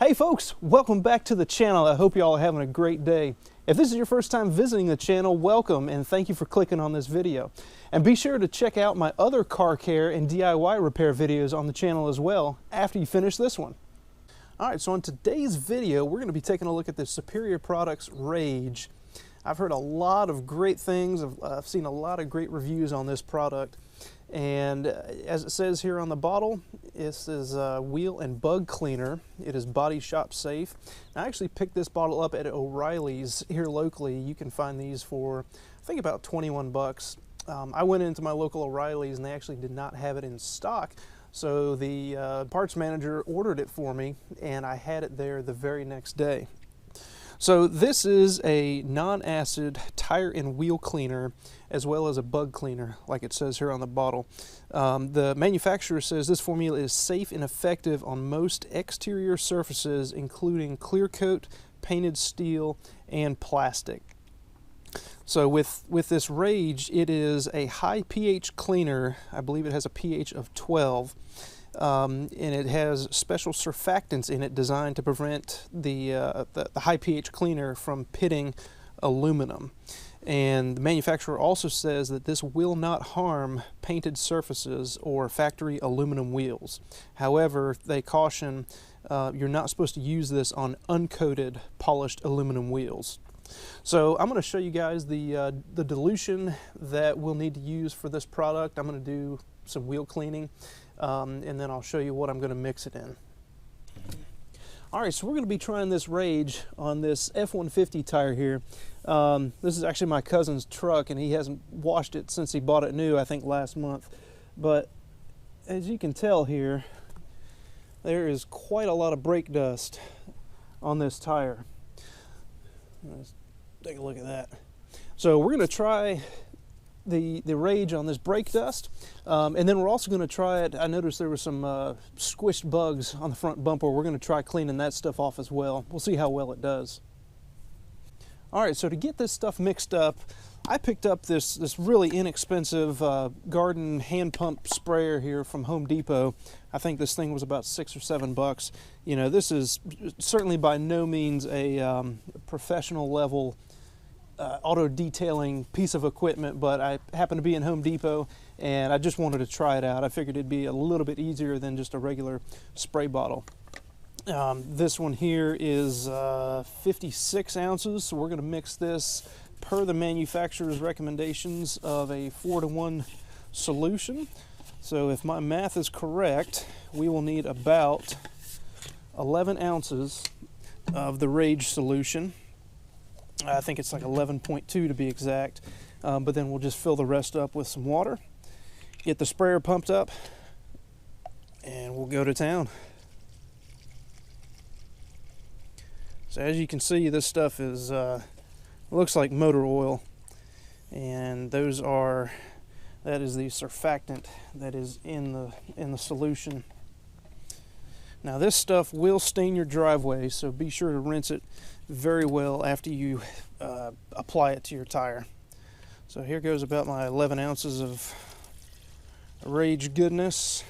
Hey folks, welcome back to the channel. I hope you all are having a great day. If this is your first time visiting the channel, welcome and thank you for clicking on this video. And be sure to check out my other car care and DIY repair videos on the channel as well after you finish this one. Alright, so on today's video, we're going to be taking a look at the Superior Products Rage. I've heard a lot of great things. I've seen a lot of great reviews on this product. And as it says here on the bottle, this is a wheel and bug cleaner. It is body shop safe. I actually picked this bottle up at O'Reilly's here locally. You can find these for, I think, about 21 bucks. I went into my local O'Reilly's and they actually did not have it in stock. So the parts manager ordered it for me and I had it there the very next day. So this is a non-acid tire and wheel cleaner as well as a bug cleaner, like it says here on the bottle. The manufacturer says this formula is safe and effective on most exterior surfaces, including clear coat, painted steel, and plastic. So with this Rage, it is a high pH cleaner. I believe it has a pH of 12. And it has special surfactants in it designed to prevent the high pH cleaner from pitting aluminum. And the manufacturer also says that this will not harm painted surfaces or factory aluminum wheels. However, they caution you're not supposed to use this on uncoated polished aluminum wheels. So I'm going to show you guys the dilution that we'll need to use for this product. I'm going to do some wheel cleaning. And then I'll show you what I'm going to mix it in. Alright, so we're going to be trying this Rage on this F-150 tire here. This is actually my cousin's truck and he hasn't washed it since he bought it new, I think last month. But as you can tell here, there is quite a lot of brake dust on this tire. Let's take a look at that. So we're going to try the Rage on this brake dust, and then we're also going to try it. I noticed there were some squished bugs on the front bumper. We're going to try cleaning that stuff off as well. We'll see how well it does. Alright, so to get this stuff mixed up, I picked up this really inexpensive garden hand pump sprayer here from Home Depot. I think this thing was about $6 or $7. You know, this is certainly by no means a professional level auto detailing piece of equipment, but I happened to be in Home Depot and I just wanted to try it out. I figured it'd be a little bit easier than just a regular spray bottle. This one here is 56 ounces, so we're going to mix this per the manufacturer's recommendations of a 4-to-1 solution. So if my math is correct, we will need about 11 ounces of the Rage solution. I think it's like 11.2 to be exact, but then we'll just fill the rest up with some water, get the sprayer pumped up, and we'll go to town. So as you can see, this stuff is looks like motor oil, and that is the surfactant that is in the solution. Now this stuff will stain your driveway, so be sure to rinse it very well after you apply it to your tire. So here goes about my 11 ounces of Rage goodness.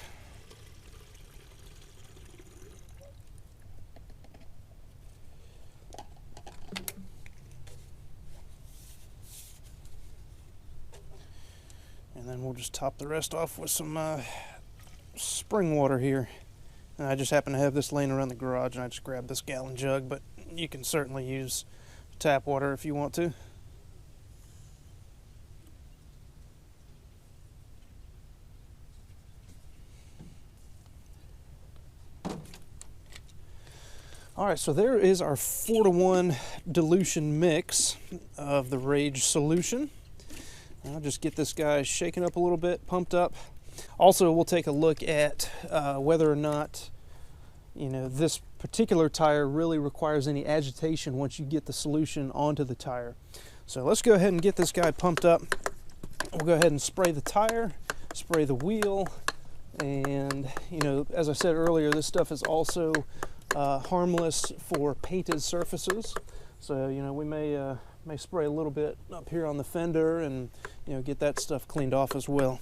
And then we'll just top the rest off with some spring water here. I just happen to have this laying around the garage and I just grabbed this gallon jug, but you can certainly use tap water if you want to. Alright, so there is our 4-to-1 dilution mix of the Rage solution. I'll just get this guy shaken up a little bit, pumped up. Also, we'll take a look at whether or not, you know, this particular tire really requires any agitation once you get the solution onto the tire. So let's go ahead and get this guy pumped up. We'll go ahead and spray the tire, spray the wheel, and, you know, as I said earlier, this stuff is also harmless for painted surfaces. So, you know, we may spray a little bit up here on the fender and, you know, get that stuff cleaned off as well.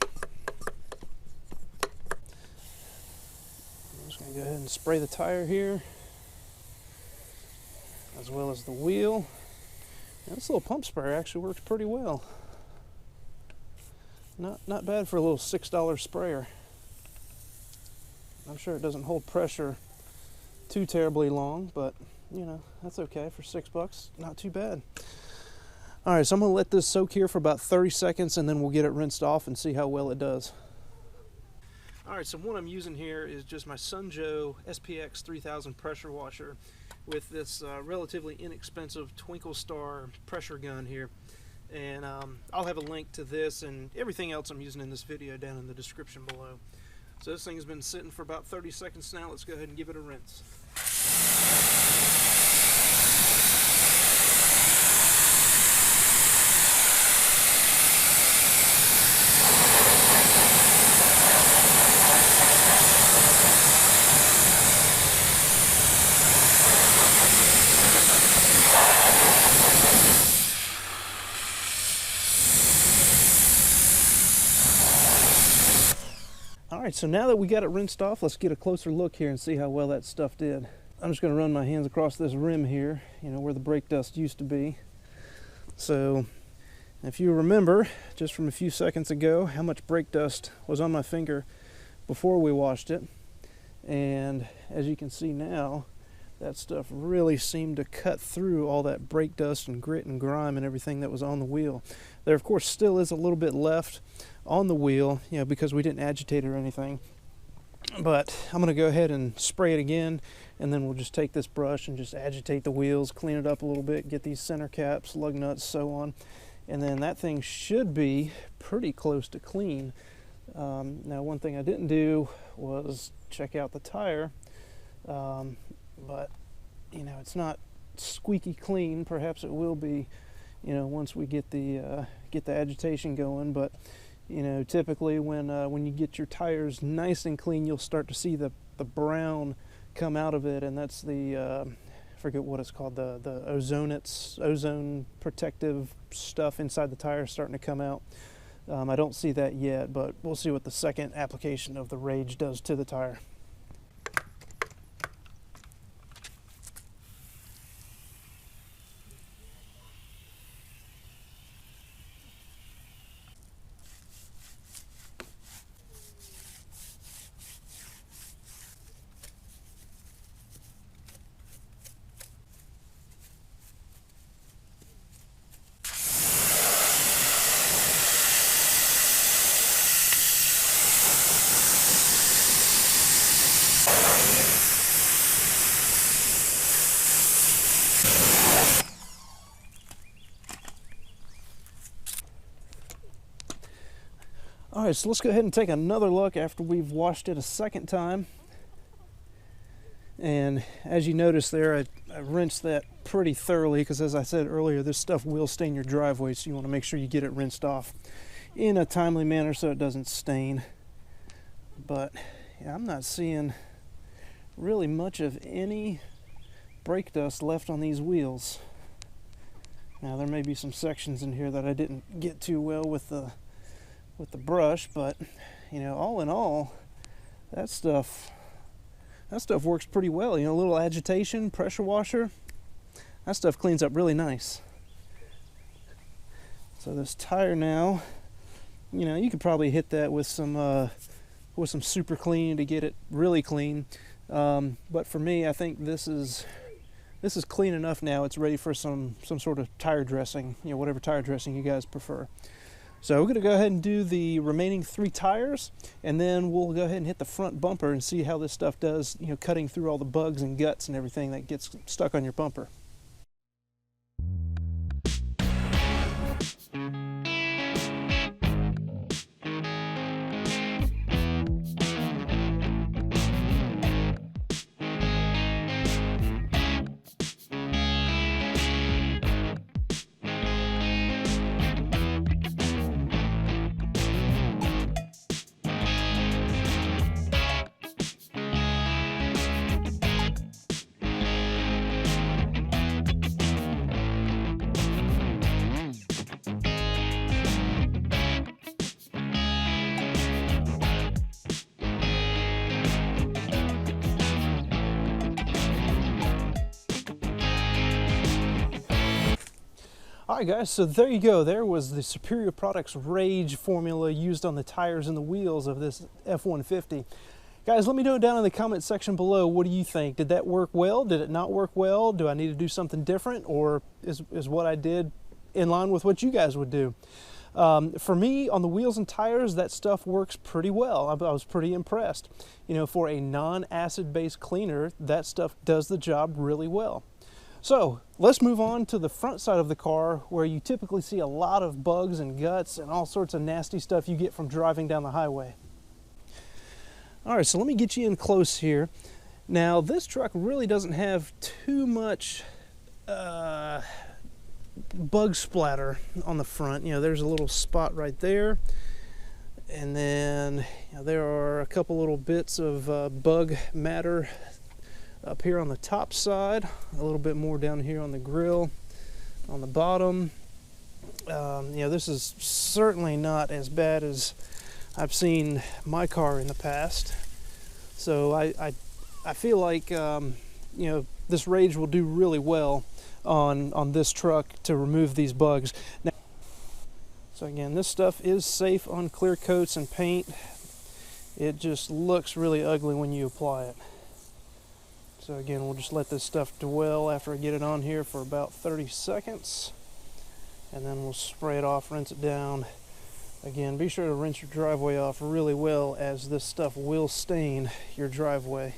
Go ahead and spray the tire here. as well as the wheel. Now, this little pump sprayer actually works pretty well. Not bad for a little $6 sprayer. I'm sure it doesn't hold pressure too terribly long, but you know, that's okay for $6. Not too bad. All right, so I'm gonna let this soak here for about 30 seconds and then we'll get it rinsed off and see how well it does. All right, so what I'm using here is just my Sunjoe SPX 3000 pressure washer with this relatively inexpensive Twinkle Star pressure gun here. And I'll have a link to this and everything else I'm using in this video down in the description below. So this thing has been sitting for about 30 seconds now. Let's go ahead and give it a rinse. Alright, so now that we got it rinsed off, let's get a closer look here and see how well that stuff did. I'm just going to run my hands across this rim here, you know, where the brake dust used to be. So, if you remember, just from a few seconds ago, how much brake dust was on my finger before we washed it. And as you can see now, that stuff really seemed to cut through all that brake dust and grit and grime and everything that was on the wheel. There, of course, still is a little bit left on the wheel, you know, because we didn't agitate or anything. But I'm going to go ahead and spray it again, and then we'll just take this brush and just agitate the wheels, clean it up a little bit, get these center caps, lug nuts, so on. And then that thing should be pretty close to clean. Now, one thing I didn't do was check out the tire. But you know, it's not squeaky clean. Perhaps it will be, you know, once we get the agitation going. But you know, typically when you get your tires nice and clean, you'll start to see the brown come out of it, and that's the I forget what it's called, the ozone protective stuff inside the tire starting to come out. I don't see that yet, but we'll see what the second application of the Rage does to the tire. All right, so let's go ahead and take another look after we've washed it a second time. And as you notice there, I rinsed that pretty thoroughly because, as I said earlier, this stuff will stain your driveway, so you want to make sure you get it rinsed off in a timely manner so it doesn't stain. But yeah, I'm not seeing really much of any brake dust left on these wheels. Now, there may be some sections in here that I didn't get too well with the brush, but you know, all in all, that stuff works pretty well. You know, a little agitation, pressure washer, that stuff cleans up really nice. So this tire now, you know, you could probably hit that with some super clean to get it really clean. But for me, I think this is clean enough now. It's ready for some sort of tire dressing, you know, whatever tire dressing you guys prefer. So we're going to go ahead and do the remaining 3 tires, and then we'll go ahead and hit the front bumper and see how this stuff does, you know, cutting through all the bugs and guts and everything that gets stuck on your bumper. All right, guys, so there you go. There was the Superior Products Rage formula used on the tires and the wheels of this F-150. Guys, let me know down in the comment section below, what do you think? Did that work well? Did it not work well? Do I need to do something different? Or is what I did in line with what you guys would do? For me, on the wheels and tires, that stuff works pretty well. I was pretty impressed. You know, for a non-acid-based cleaner, that stuff does the job really well. So let's move on to the front side of the car, where you typically see a lot of bugs and guts and all sorts of nasty stuff you get from driving down the highway. All right, so let me get you in close here. Now, this truck really doesn't have too much bug splatter on the front. You know, there's a little spot right there, and then there are a couple little bits of bug matter up here on the top side, a little bit more down here on the grill, on the bottom. This is certainly not as bad as I've seen my car in the past. So I feel like this Rage will do really well on this truck to remove these bugs. Now, so again, this stuff is safe on clear coats and paint. It just looks really ugly when you apply it. So again, we'll just let this stuff dwell after I get it on here for about 30 seconds. And then we'll spray it off, rinse it down. Again, be sure to rinse your driveway off really well, as this stuff will stain your driveway.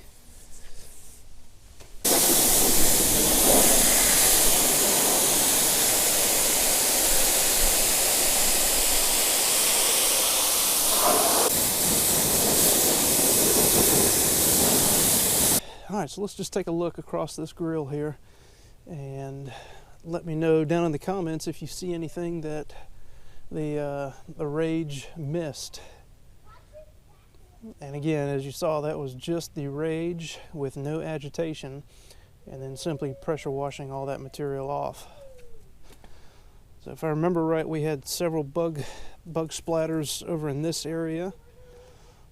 All right, so let's just take a look across this grill here and let me know down in the comments if you see anything that the Rage missed. And again, as you saw, that was just the Rage with no agitation, and then simply pressure washing all that material off. So if I remember right, we had several bug splatters over in this area.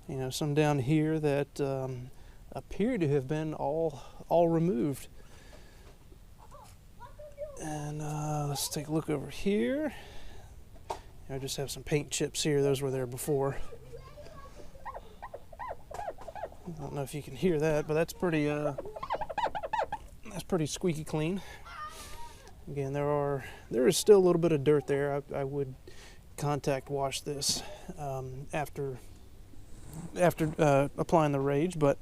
You know, some down here that appear to have been all removed. And let's take a look over here. I just have some paint chips here. Those were there before. I don't know if you can hear that, but that's pretty squeaky clean. Again, there is still a little bit of dirt there. I would contact wash this after applying the Rage, but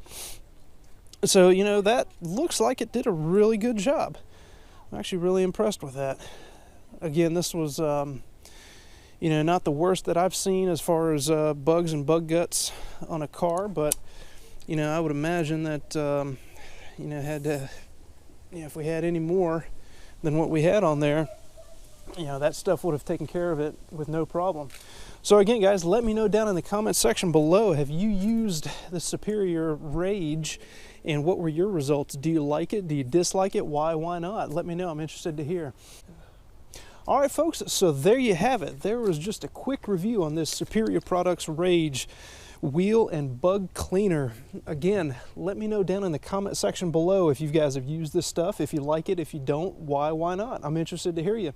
so that looks like it did a really good job. I'm actually really impressed with that. Again, this was not the worst that I've seen as far as bugs and bug guts on a car, but I would imagine that if we had any more than what we had on there, that stuff would have taken care of it with no problem. So again, guys, let me know down in the comment section below, have you used the Superior Rage, and what were your results? Do you like it? Do you dislike it? Why not? Let me know. I'm interested to hear. All right, folks, so there you have it. There was just a quick review on this Superior Products Rage wheel and bug cleaner. Again, let me know down in the comment section below if you guys have used this stuff, if you like it, if you don't, why not? I'm interested to hear you.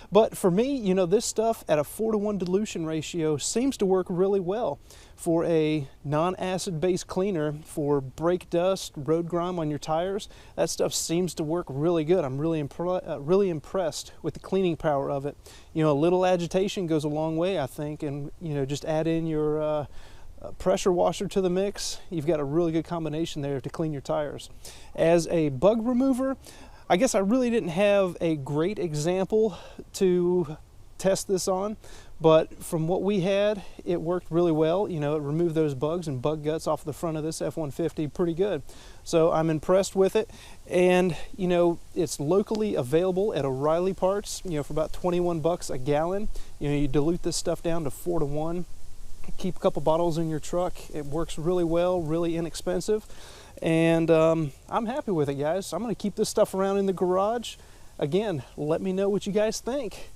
But for me, this stuff at a 4-to-1 dilution ratio seems to work really well for a non-acid based cleaner for brake dust, road grime on your tires. That stuff seems to work really good. I'm really impressed with the cleaning power of it. A little agitation goes a long way, I think, and just add in your pressure washer to the mix. You've got a really good combination there to clean your tires. As a bug remover, I guess I really didn't have a great example to test this on, but from what we had, it worked really well. It removed those bugs and bug guts off the front of this F-150 pretty good. So I'm impressed with it, and it's locally available at O'Reilly Parts, for about 21 bucks a gallon. You dilute this stuff down to 4-to-1. Keep a couple bottles in your truck. It works really well, really inexpensive. And I'm happy with it, guys. I'm going to keep this stuff around in the garage. Again, let me know what you guys think.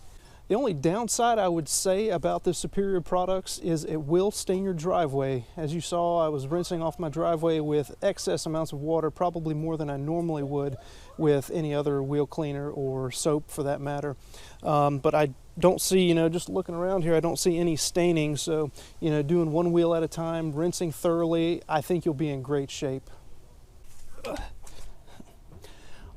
The only downside I would say about the Superior products is it will stain your driveway. As you saw, I was rinsing off my driveway with excess amounts of water, probably more than I normally would with any other wheel cleaner or soap for that matter. But I don't see, just looking around here, I don't see any staining. So, doing one wheel at a time, rinsing thoroughly, I think you'll be in great shape.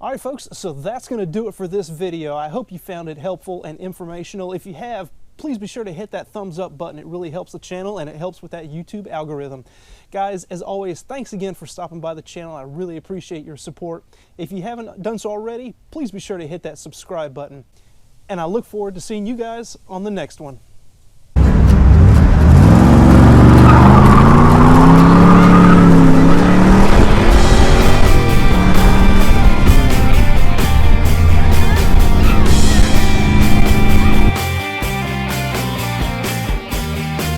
All right, folks, so that's going to do it for this video. I hope you found it helpful and informational. If you have, please be sure to hit that thumbs up button. It really helps the channel and it helps with that YouTube algorithm. Guys, as always, thanks again for stopping by the channel. I really appreciate your support. If you haven't done so already, please be sure to hit that subscribe button. And I look forward to seeing you guys on the next one.